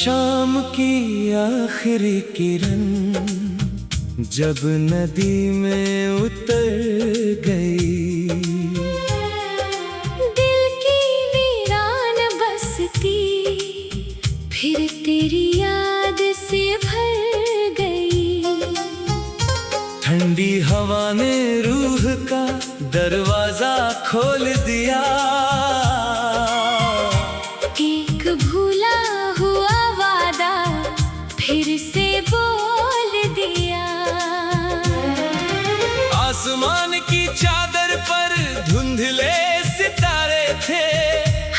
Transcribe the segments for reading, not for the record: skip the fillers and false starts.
शाम की आखिरी किरण जब नदी में उतर गई, दिल की वीरान बसती फिर तेरी याद से भर गई। ठंडी हवा ने रूह का दरवाजा खोल दिया, एक भूला हुआ वादा फिर से बोल दिया। आसमान की चादर पर धुंधले सितारे थे,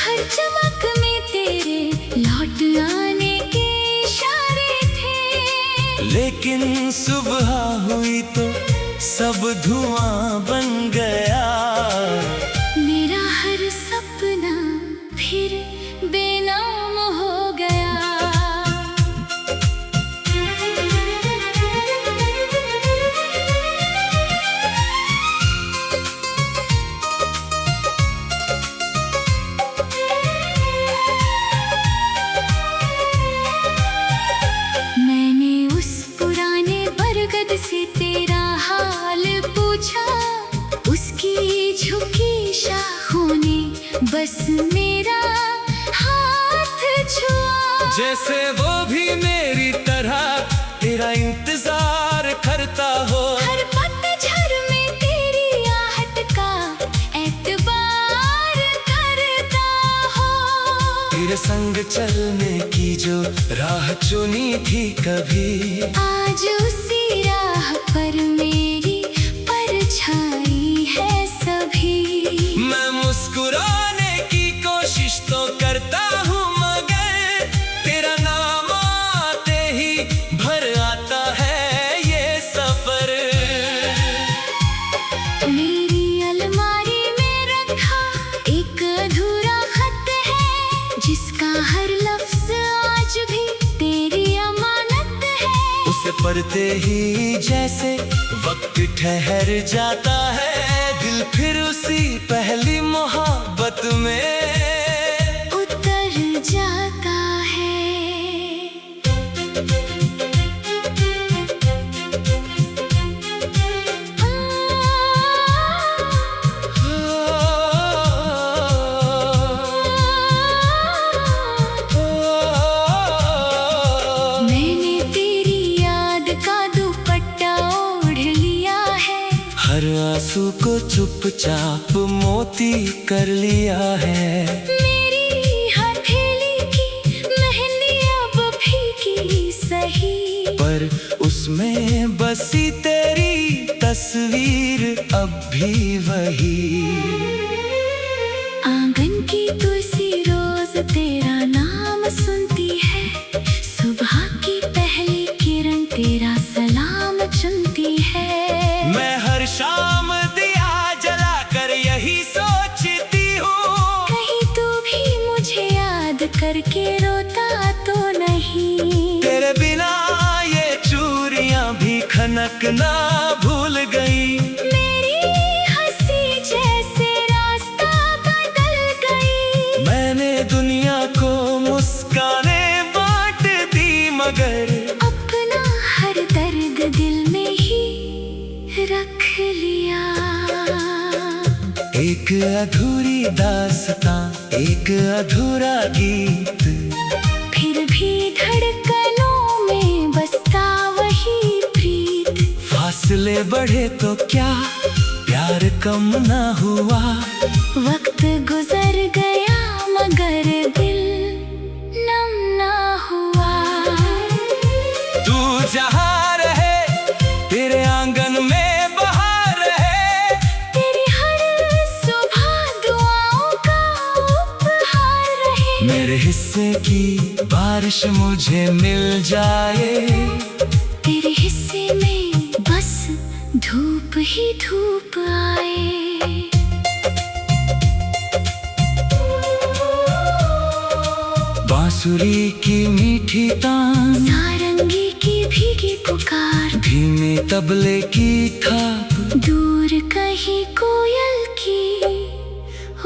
हर चमक में तेरे लौट आने के इशारे थे। लेकिन सुबह हुई तो सब धुआं बन गया। मेरा हर सपना फिर बेनाम हो गया। मैंने उस पुराने बरगद से तेरा हाल पूछा, उसकी झुकी शाखों ने बस मेरा हाथ छुआ। जैसे वो भी मेरी तरह तेरा इंतजार करता हो, हर पतझड़ में तेरी आहट का एतबार करता हो। तेरे संग चलने की जो राह चुनी थी कभी, आज उसी राह पर मेरी परछाई है सभी। मैं मुस्कुराने की कोशिश तो करता हूँ, मगर तेरा नाम आते ही भर आता है ये सफर। मेरी अलमारी में रखा एक अधूरा खत है, जिसका हर लफ्ज आज भी तेरी अमानत है। उसे पढ़ते ही जैसे वक्त ठहर जाता है, दिल फिर उसी पहली मोहब्बत में उतर जाता है। मैंने तेरी याद का दुपट्टा ओढ़ लिया है, हर आंसू को चुपचाप मोती कर लिया है। मेरी हथेली की मेहंदी अब फीकी सही, पर उसमें बसी तेरी तस्वीर अब भी वही। आंगन की तुलसी रोज तेरा नाम सुनती है, सुबह की पहली किरण तेरा सलाम चुनती है। मैं हर शाम दिया जला कर यही सोचती हूँ, कहीं तू भी मुझे याद करके रोता तो नहीं। तेरे बिना ये चूड़ियां भी खनकना भूल गई। मेरी हंसी जैसे रास्ता बदल गई। मैंने दुनिया को मुस्काने बांट दी, मगर अपना हर दर्द दिल में ही रख लिया। एक अधूरी दास्तां, एक अधूरा गीत, फिर भी धड़कनों में बसता वही प्रीत। फासले बढ़े तो क्या प्यार कम ना हुआ। वक्त गुजर गया मगर दिल नम ना हुआ। तू जहाँ रहे तेरे आंगन में बहार है, तेरी हर सुबह दुआओं का उपहार रहे। मेरे हिस्से की बारिश मुझे मिल जाए, तेरे हिस्से में बस धूप ही धूप आए। बांसुरी की मीठी तान, सारंगी की भीगी पुकार, धीमे तबले की थाप, दूर कहीं कोयल की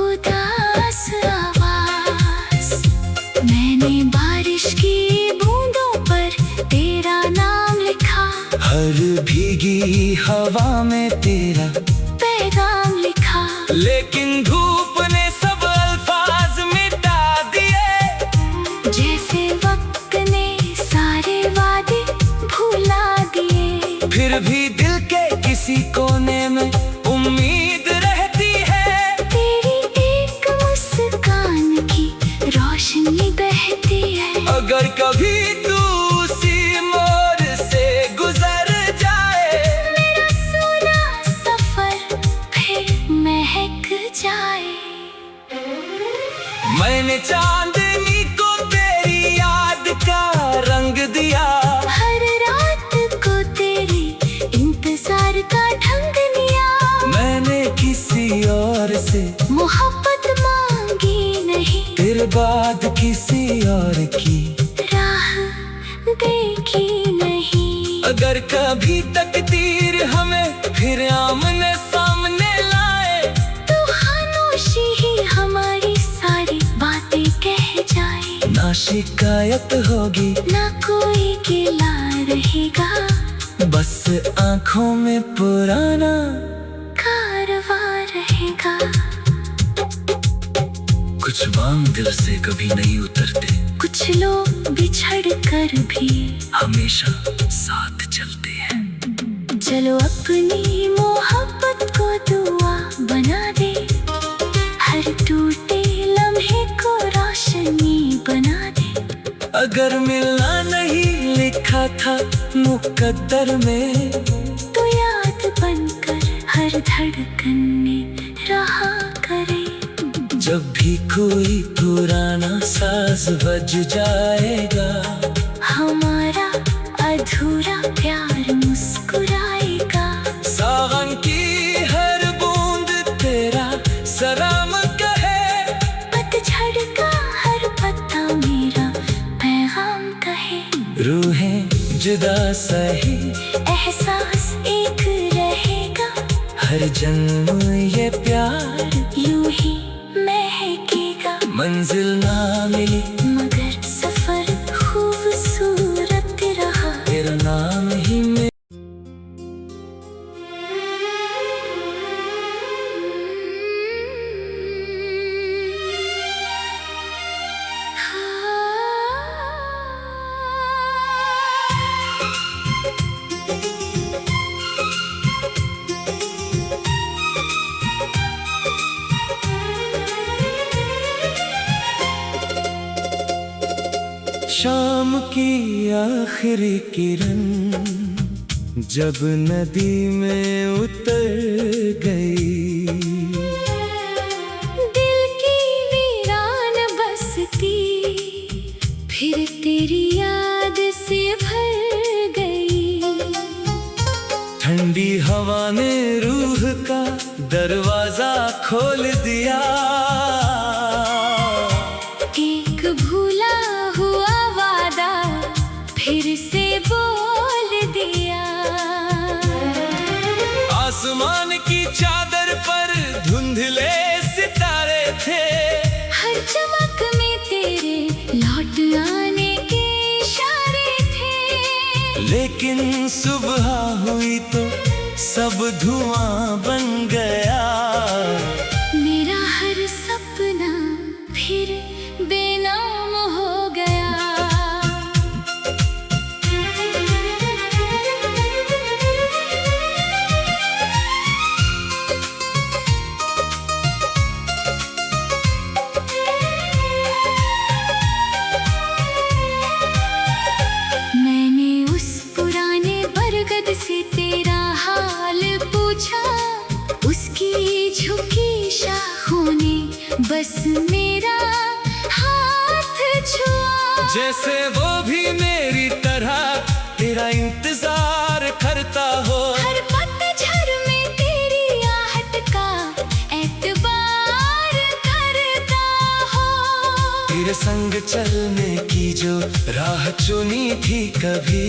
उदास आवाज। मैंने बारिश की हर भीगी हवा में तेरा पैगाम लिखा, लेकिन धूप ने सब अल्फाज मिटा दिए। जैसे वक्त ने सारे वादे भुला दिए। फिर भी दिल के किसी कोने में उम्मीद रहती है। तेरी एक मुस्कान की रोशनी बहती है। अगर कभी तू उसी मोड़ से गुजर जाए, मेरा सोना सफर फिर महक जाए। मैंने चांदनी को तेरी याद का रंग दिया। हर रात को तेरे इंतजार का ढंग लिया। मैंने किसी और से मोहब्बत मांगी नहीं, तेरे बाद किसी और की राह देखी नहीं। अगर कभी तकदीर हमें फिर आमने सामने लाए, तो खामोशी ही हमारी सारी बातें कह जाए। ना शिकायत होगी ना कोई गिला रहेगा, बस आंखों में पुराना कारवां रहेगा। कुछ बांग दिल से कभी नहीं उतरते, कुछ लोग बिछड़ कर भी हमेशा साथ चलते हैं। चलो अपनी मोहब्बत को दुआ बना दे, हर टूटे लम्हे को रोशनी बना दे। अगर मिलना नहीं लिखा था मुकद्दर में, तो याद बनकर हर धड़कन में रहा करे। जब भी कोई पुराना साज बज जाएगा, हमारा अधूरा प्यार मुस्कुराएगा। सावन की हर बूंद तेरा सलाम कहे, पतझड़ का हर पत्ता मेरा पैगाम कहे। रूहें जुदा सही एहसास एक रहेगा, हर जन्म ये प्यार यूं ही महकेगा। मंजिल ना मिली मगर सफर खूबसूरत रहा। तेरा नाम ही में शाम की आखिरी किरण जब नदी में उतर गई, दिल की वीरान बसती फिर तेरी याद से भर गई। ठंडी हवा ने रूह का दरवाजा खोल दिया। एक भूला हुआ वादा फिर से बोल दिया। आसमान की चादर पर धुंधले सितारे थे, हर चमक में तेरे लौट आने के इशारे थे। लेकिन सुबह हुई तो सब धुआं बन गया। मेरा हर सपना फिर बेनाम हो गया। मैंने उस पुराने बरगद से तेरा हाल पूछा, उसकी झुकी शाखों ने बस मेरा हाथ छुआ। जैसे वो भी मेरी तरह तेरा इंतजार करता हो, हर पतझड़ में तेरी आहट का एतबार करता हो। तेरे संग चलने की जो राह चुनी थी कभी,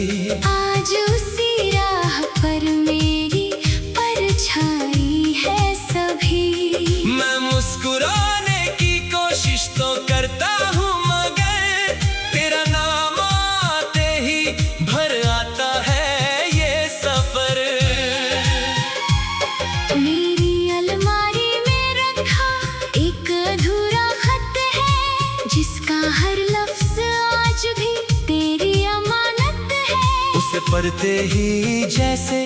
आज उसी राह पर मेरी परछाई है सभी। मैं मुस्कुराने की कोशिश तो करता हूँ, मगर तेरा नाम आते ही भर आता है ये सब। संवरते ही जैसे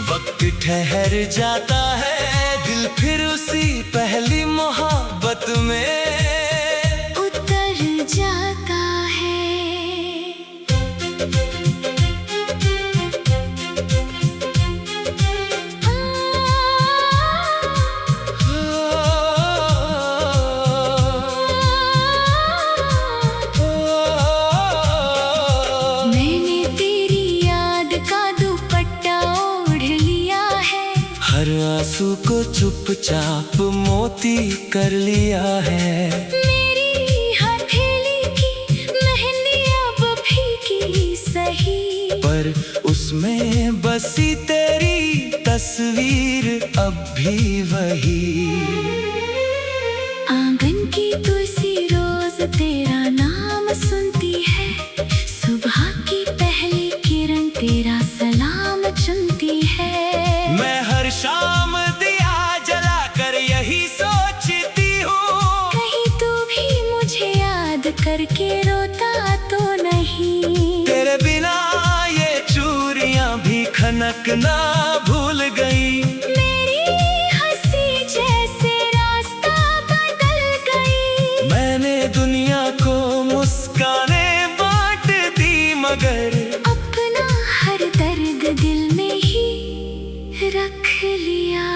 वक्त ठहर जाता है, दिल फिर उसी पहली मोहब्बत में उतर जाता है। मैंने तेरी याद का दुपट्टा ओढ़ लिया है, हर आंसू को चुपचाप मोती कर लिया है। मेरी हथेली की मेहंदी अब फीकी सही, पर उसमें बसी तेरी तस्वीर अब भी वही। आंगन की तुलसी रोज तेरा नाम सुनती है, सुबह की पहली किरण तेरा सलाम चुनती है। मैं हर शाम दिया जला कर यही सोचती हूँ, कहीं तू भी मुझे याद करके रोता तो नहीं। तेरे बिना ये चूड़ियां भी खनकना भूल गई। मेरी हंसी जैसे रास्ता बदल गई, मैंने दुनिया को मुस्काने बांट दी, मगर अपना हर दर्द दिल में ही रख लिया।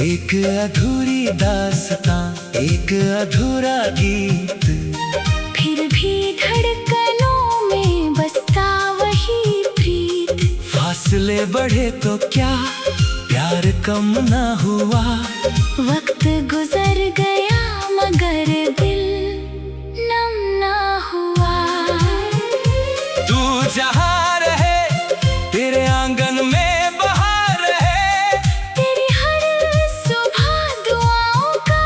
एक अधूरी दास्तां, एक अधूरा गीत, फिर भी धड़कनों में बसता वही प्रीत। फासले बढ़े तो क्या प्यार कम ना हुआ, वक्त गुजर गया मगर दिल नम ना हुआ। तू जहाँ रहे तेरे आंगन में बहार है, तेरी हर सुबह दुआओं का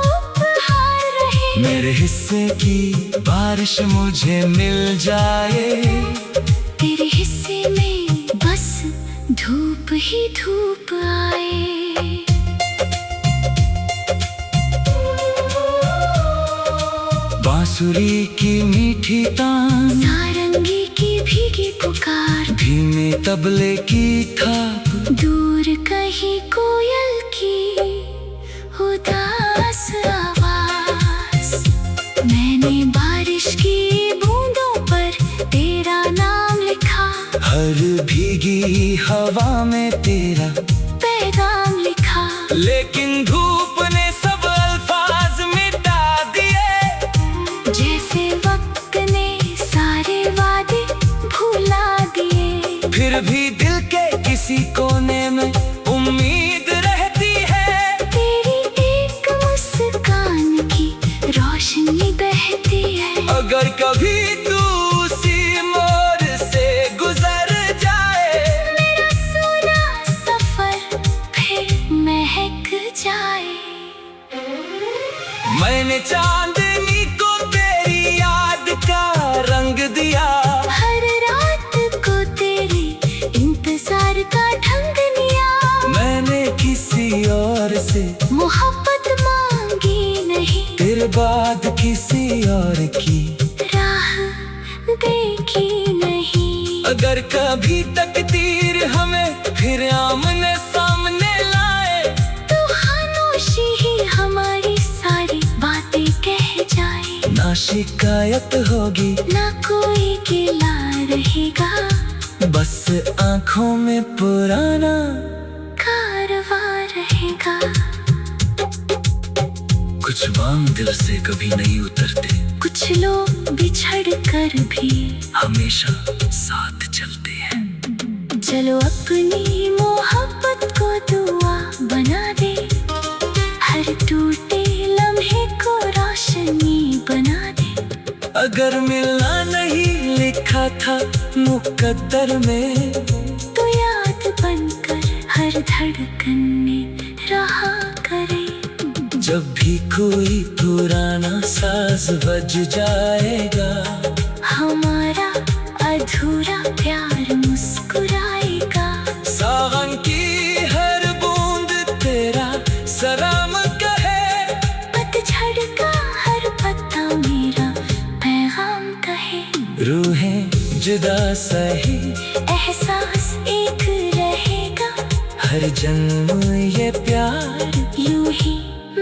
उपहार रहे। मेरे हिस्से की बारिश मुझे मिल जाए, तेरे हिस्से में बस धूप ही धूप आए। बांसुरी की मीठी तान, सारंगी की भीगी पुकार, धीमे तबले की थाप, दूर कहीं कोयल की उदास आवाज। मैंने बारिश की बूंदों पर तेरा नाम लिखा, हर भीगी हवा में तेरा पैगाम लिखा। लेकिन धूप ने सब अल्फाज मिटा दिए, जैसे वक्त ने सारे वादे भुला दिए। फिर भी दिल के किसी कोने में उम्मीद रहती है, तेरी एक मुस्कान की रोशनी बहती है। अगर कभी तू उसी मोड़ से गुजर जाए, मेरा सोना सफर फिर महक जाए। मैंने चांदनी को तेरी याद का रंग दिया, हर रात को तेरे इंतजार का ढंग लिया। मैंने किसी और से मोहब्बत मांगी नहीं, तेरे बाद किसी और की राह देखी नहीं। अगर कभी तकदीर हमें फिर आमने सामने लाए, तो खामोशी ही हमारी सारी बातें कह जाए। ना शिकायत होगी ना कोई गिला रहेगा, बस आंखों में पुराना कारवां रहेगा। कुछ बांग दिल से कभी नहीं उतरते, कुछ लोग बिछड़ कर भी हमेशा साथ चलते हैं। चलो अपनी मोहब्बत को दुआ बना दे, हर टूटे लम्हे को रोशनी बना दे। अगर मिलना नहीं लिखा था मुकद्दर में, तो याद बनकर हर धड़कन में रहा करे। जब भी कोई पुराना साज बज जाएगा, हमारा अधूरा प्यार मुस्कुराएगा। सावन की हर बूंद तेरा सलाम कहे, पतझड़ का हर पत्ता मेरा पैगाम कहे। रूहें जुदा सही हर जन्म ये प्यार यूं ही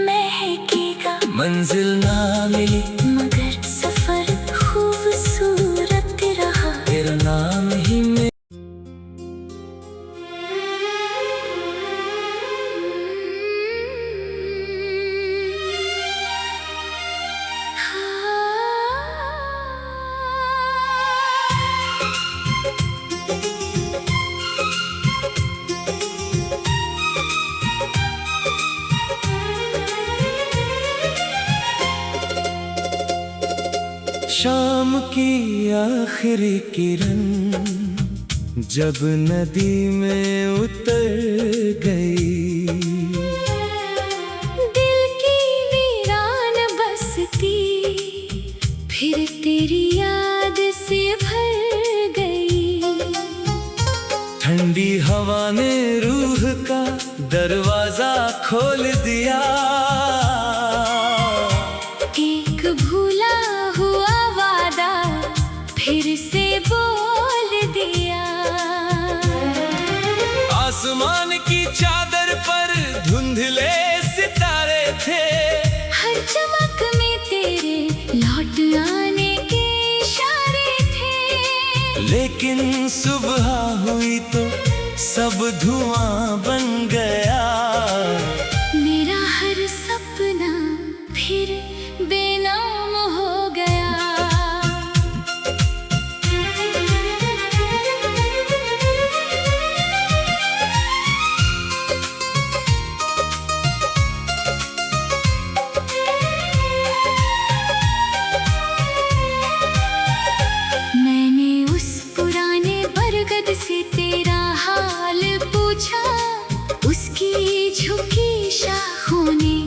महकेगा। मंजिल ना मिली मगर सफर खूबसूरत रहा। तेरा नाम ही में शाम की आखिरी किरण जब नदी में उतर गई, दिल की वीरान बसती फिर तेरी याद से भर गई। ठंडी हवा ने रूह का दरवाजा खोल दिया। एक भूला हुआ वादा फिर से बोल दिया। आसमान की चादर पर धुंधले सितारे थे, हर चमक में तेरे लौट आने के इशारे थे। लेकिन सुबह हुई तो सब धुआं बन गया। मेरा हर सपना फिर बेनाम हो गया। मैंने उस पुराने बरगद से तेरा हाल पूछा, उसकी झुकी शाखों ने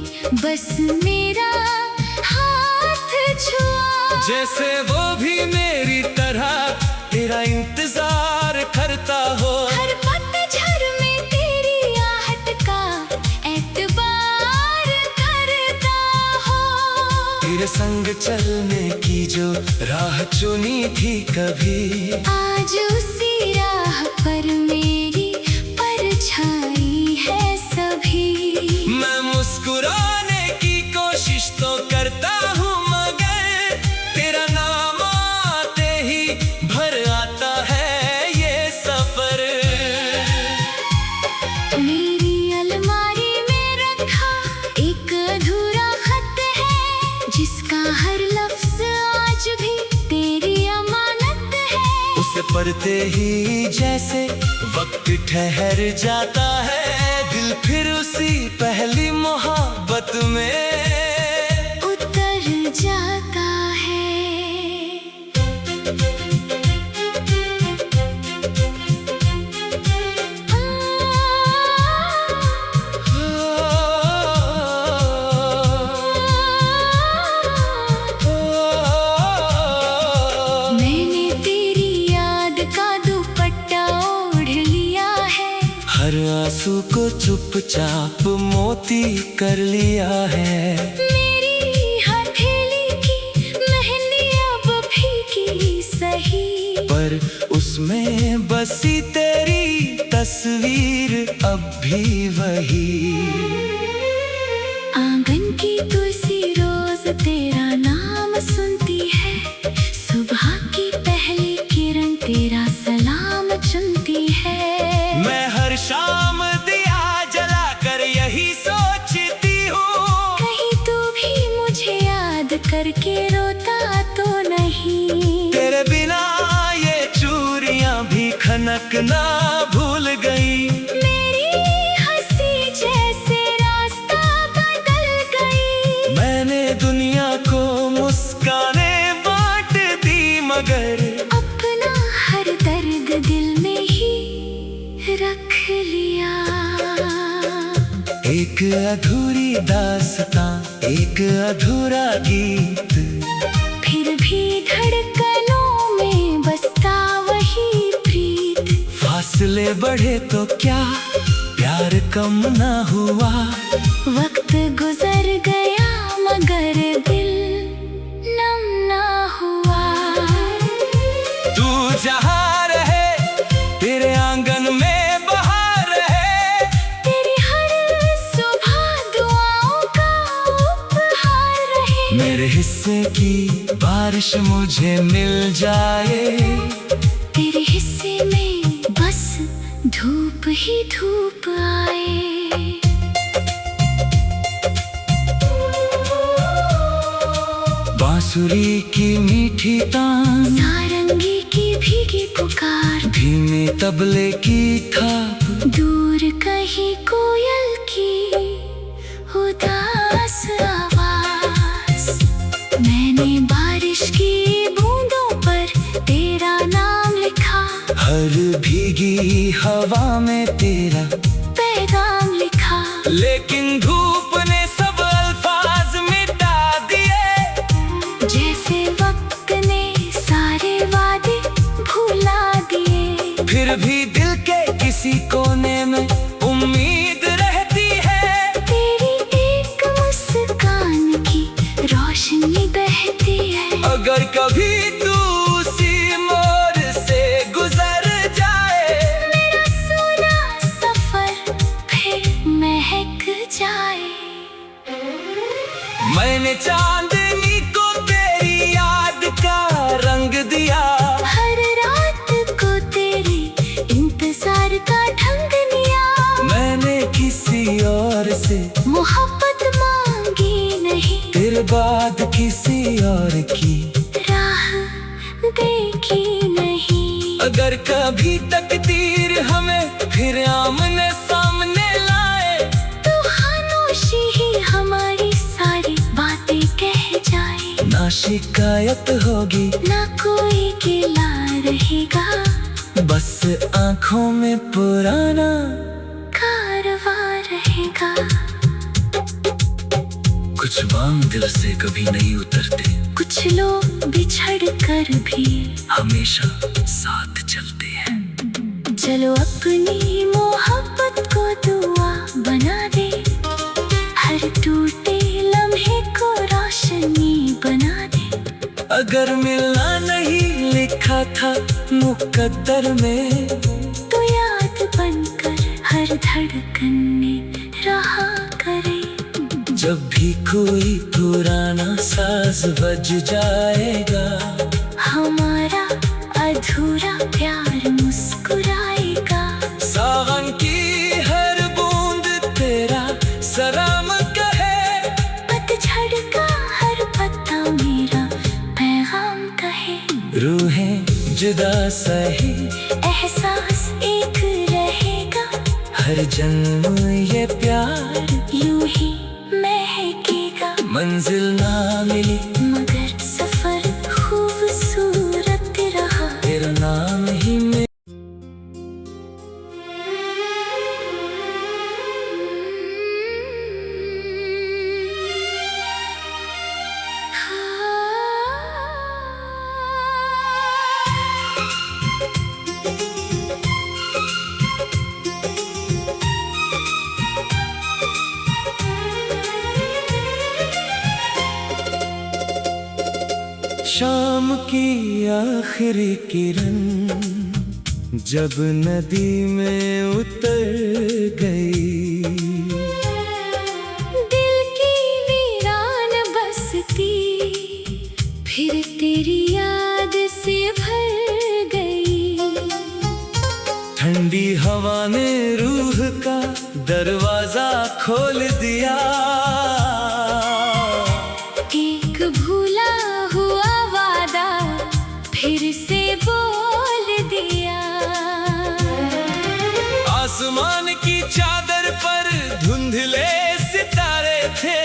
बस मेरा हाथ छुआ। जैसे वो भी मेरी तरह तेरा इंतजार करता हो। हर पतझड़ में तेरी आहट का एतबार करता हो। तेरे संग चलने की जो राह चुनी थी कभी, आज उसी राह पर मेरी परछाई है सभी। मैं मुस्कुराने की कोशिश तो करता हूँ मगर तेरा नाम आते ही भर आता है ये सफर। मेरी अलमारी में रखा एक अधूरा खत है, जिसका हर लफ्ज आज भी तेरी अमानत है। उसे पढ़ते ही जैसे वक्त ठहर जाता है, दिल फिर उसी पहली मोहब्बत में उतर जाता है। मैंने तेरी याद का दुपट्टा ओढ़ लिया है। हर आंसू को चुपचाप मोती कर लिया है। मेरी हथेली की मेहंदी अब फीकी सही, पर उसमें बसी तेरी तस्वीर अब भी वही। आंगन की तुलसी रोज तेरा नाम सुनती है, सुबह की पहली किरण तेरा सलाम चुनती है। मैं हर शाम दिया जलाकर यही सोचती हूँ, कहीं तू भी मुझे याद करके रोता तो नहीं। तेरे बिना ये चूड़ियां भी खनकना भूल गई। मेरी हंसी जैसे रास्ता बदल गई। मैंने दुनिया को मुस्काने बांट दी मगर अपना हर दर्द दिल में ही रख लिया। एक अधूरी दास्तां, एक अधूरा गीत, फिर भी धड़कनों में बसता वही प्रीत। फासले बढ़े तो क्या प्यार कम ना हुआ। वक्त गुजर गया मगर दिल नम ना हुआ। तू जहाँ रहे तेरे आंगन में बहार है, बारिश मुझे मिल जाए, तेरे हिस्से में बस धूप ही धूप आए। बांसुरी की मीठी तान, सारंगी की भीगी पुकार, धीमे तबले की थाप, दूर कहीं कोयल की उदास आवाज। मैंने बारिश की बूंदों पर तेरा नाम लिखा, हर भीगी हवा में तेरा पैगाम लिखा। लेकिन धूप ने सब अल्फाज मिटा दिए, जैसे वक्त ने सारे वादे भुला दिए। फिर भी दिल के किसी कोने में उम्मीद रहती है, तेरी एक मुस्कान की रोशनी बहती है। अगर कभी तू उसी मोड़ से गुजर जाए, मेरा सोना सफर फिर महक जाए। मैंने चांदनी को तेरी याद का रंग दिया, हर रात को तेरे इंतजार का ढंग लिया। मैंने किसी और से मोहब्बत मांगी नहीं, तेरे बाद किसी और की राह देखी नहीं। अगर कभी तकदीर हमें फिर आमने सामने लाए, तो खामोशी ही हमारी सारी बातें कह जाए। ना शिकायत होगी, ना कोई गिला रहेगा, बस आंखों में पुराना कारवां रहेगा। कुछ बांग दिल से कभी नहीं उतरते, कुछ लोग बिछड़ कर भी हमेशा साथ चलते हैं। चलो अपनी मोहब्बत को दुआ बना दे, हर टूटे लम्हे को रोशनी बना दे। अगर मिलना नहीं लिखा था मुकद्दर में, तो याद बनकर हर धड़कन में रहा करे। जब भी कोई पुराना साज बज जाएगा, हमारा अधूरा प्यार मुस्कुराएगा। सावन की हर बूंद तेरा सलाम कहे, पतझड़ का हर पत्ता मेरा पैगाम कहे। रूहें जुदा सही, एहसास एक रहेगा, हर जन्म ये प्यार यूं ही महकेगा। मंजिल ना मिली मगर सफर खूबसूरत रहा, तेरा नाम ही में। शाम की आखिरी किरण जब नदी में उतर गई, दिल की वीरान बस्ती फिर तेरी याद से भर गई। ठंडी हवा ने रूह का दरवाजा खोल दिया, एक भूला हुआ वादा फिर से बोल दिया। आसमान की चादर पर धुंधले सितारे थे,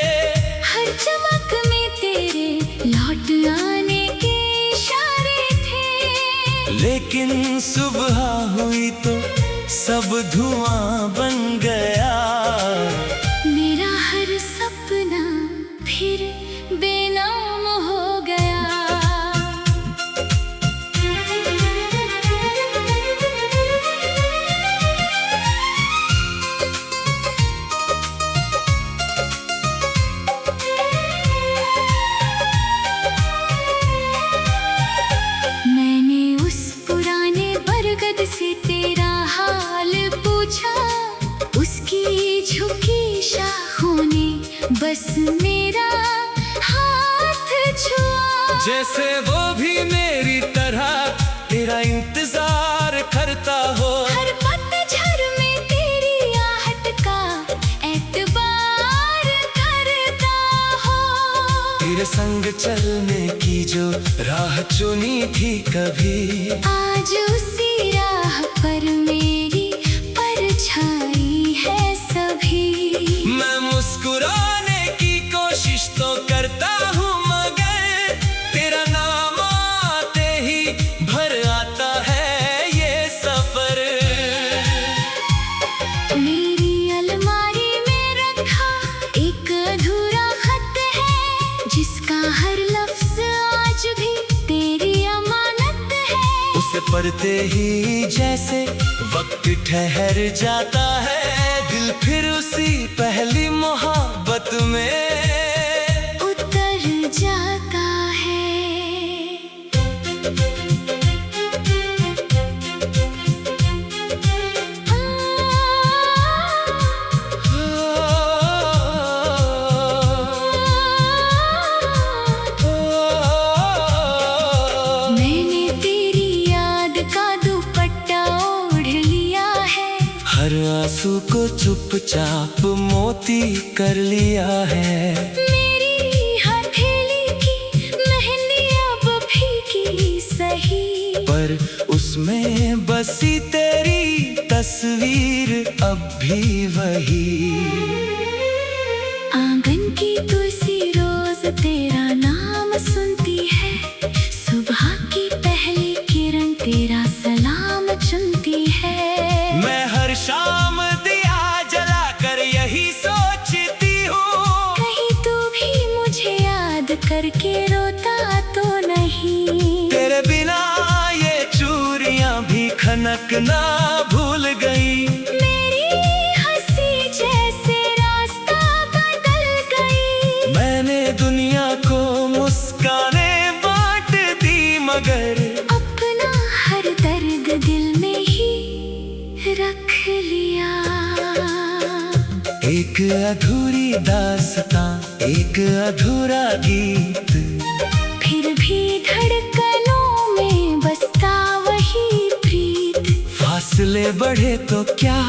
हर चमक में तेरे लौट आने के इशारे थे। लेकिन सुबह हुई तो सब धुआं बन गया। मेरा हर सपना फिर बेनाम हो गया। मैंने उस पुराने बरगद से तेरा हाल पूछा, उसकी झुकी शाखों ने बस मेरा हाथ छुआ। जैसे वो भी मेरी तरह तेरा इंतजार करता हो। हर पतझड़ में तेरी आहट का एतबार करता हो। तेरे संग चलने की जो राह चुनी थी कभी, आज उसी राह पर मेरी परछाई है सभी। मैं मुस्कुराने की कोशिश तो करता हूँ मगर तेरा नाम आते ही भर आता है ये सफर। मेरी अलमारी में रखा एक अधूरा खत है, जिसका हर लफ्ज आज भी तेरी अमानत है। उसे पढ़ते ही जैसे वक्त ठहर जाता है, दिल फिर उसी पहली मोहब्बत में उतर जाता है। मैंने तेरी याद का दुपट्टा ओढ़ लिया है, हर आंसू को चुपचाप मोती कर लिया है। मेरी हथेली की मेहंदी अब फीकी सही, पर उसमें बसी तेरी तस्वीर अब भी वही। आंगन की तुलसी रोज तेरा नाम सुनती है, सुबह की पहली किरण तेरा सलाम चुनती है। मैं हर शाम दिया जला कर यही सोचती हूँ, कहीं तू भी मुझे याद करके रोता तो नहीं। तेरे बिना ये चूड़ियां भी खनकना भूल गई। मेरी हंसी जैसे रास्ता बदल गई। मैंने दुनिया को मुस्काने बांट दी मगर अपना हर दर्द दिल में ही रख लिया। एक अधूरी दास्तां, एक अधूरा गीत, फिर भी धड़कनों में बसता वही प्रीत। फासले बढ़े तो क्या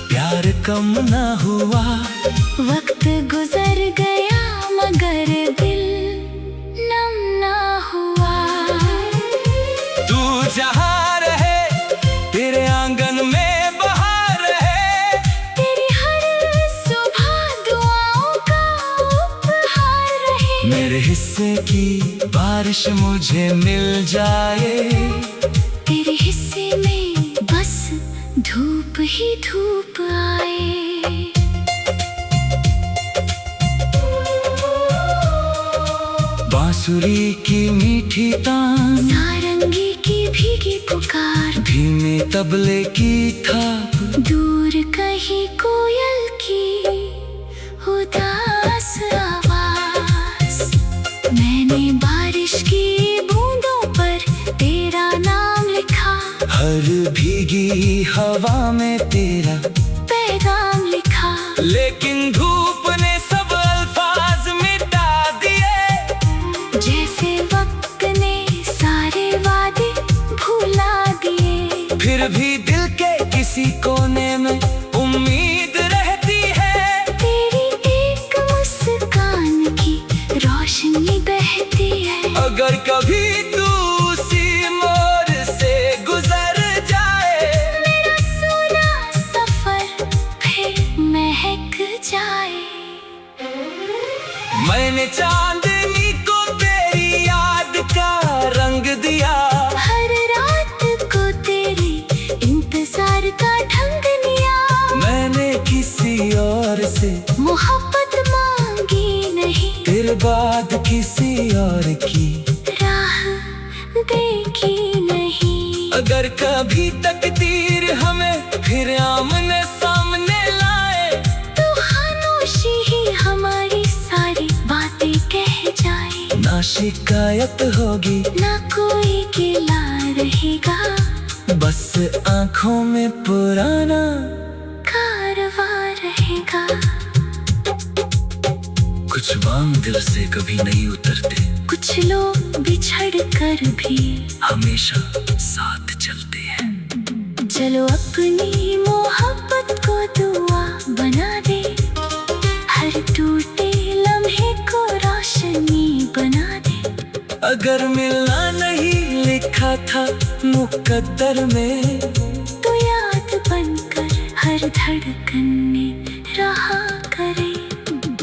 प्यार कम ना हुआ। वक्त गुजर गया मगर दिल नम ना हुआ। तू जहाँ रहे तेरे आंगन में बहार है, तेरी हर सुबह दुआओं का उपहार रहे। मेरे हिस्से की बारिश मुझे मिल जाए, तेरे हिस्से में बस धूप ही धूप आए। बांसुरी की मीठी तान, सारंगी की भीगी पुकार, धीमे तबले की थाप, दूर कहीं कोयल की उदास आवाज। मैंने बारिश की बूंदों पर तेरा नाम लिखा, हर भीगी हवा में तेरा पैगाम लिखा। लेकिन धूप ने सब अल्फाज मिटा दिए, जैसे वक्त ने सारे वादे भुला दिए। फिर भी दिल के किसी कोने में उम्मीद रहती है। तेरी एक मुस्कान की रोशनी बहती है। अगर कभी तू उसी मोड़ से गुजर जाए, मेरा सोना सफर फिर महक जाए। मैंने चांदनी को तेरी याद का रंग दिया, हर रात को तेरे इंतजार का ढंग लिया। मैंने किसी और से मोहब्बत मांगी नहीं, तेरे बाद किसी और की राह देखी नहीं। अगर कभी तकदीर हमें फिर आमने सामने लाए, तो खामोशी ही हमारी सारी बातें कह जाए। ना शिकायत होगी ना कोई गिला रहेगा, बस आंखों में पुराना कारवां रहेगा। कुछ अरमान दिल से कभी नहीं उतरते, कुछ लोग बिछड़ कर भी हमेशा साथ चलते हैं। चलो अपनी मोहब्बत को दुआ बना दे, हर टूटे लम्हे को रोशनी बना दे। अगर मिलना नहीं लिखा था मुकद्दर में, तो याद बनकर हर धड़कन में रहा करे।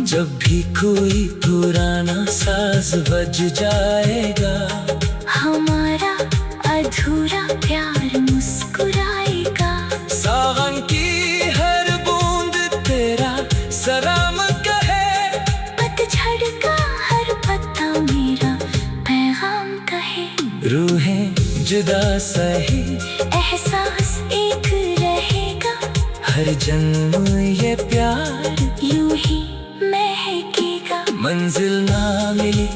जब भी कोई पुराना साज बज जाएगा, हमारा अधूरा प्यार मुस्कुराएगा। सावन की हर बूंद तेरा सलाम कहे, पतझड़ का हर पत्ता मेरा पैगाम कहे। रूहें जुदा सही एहसास एक रहेगा, हर जन्म ये प्यार यूं ही महकेगा। मंजिल ना मिली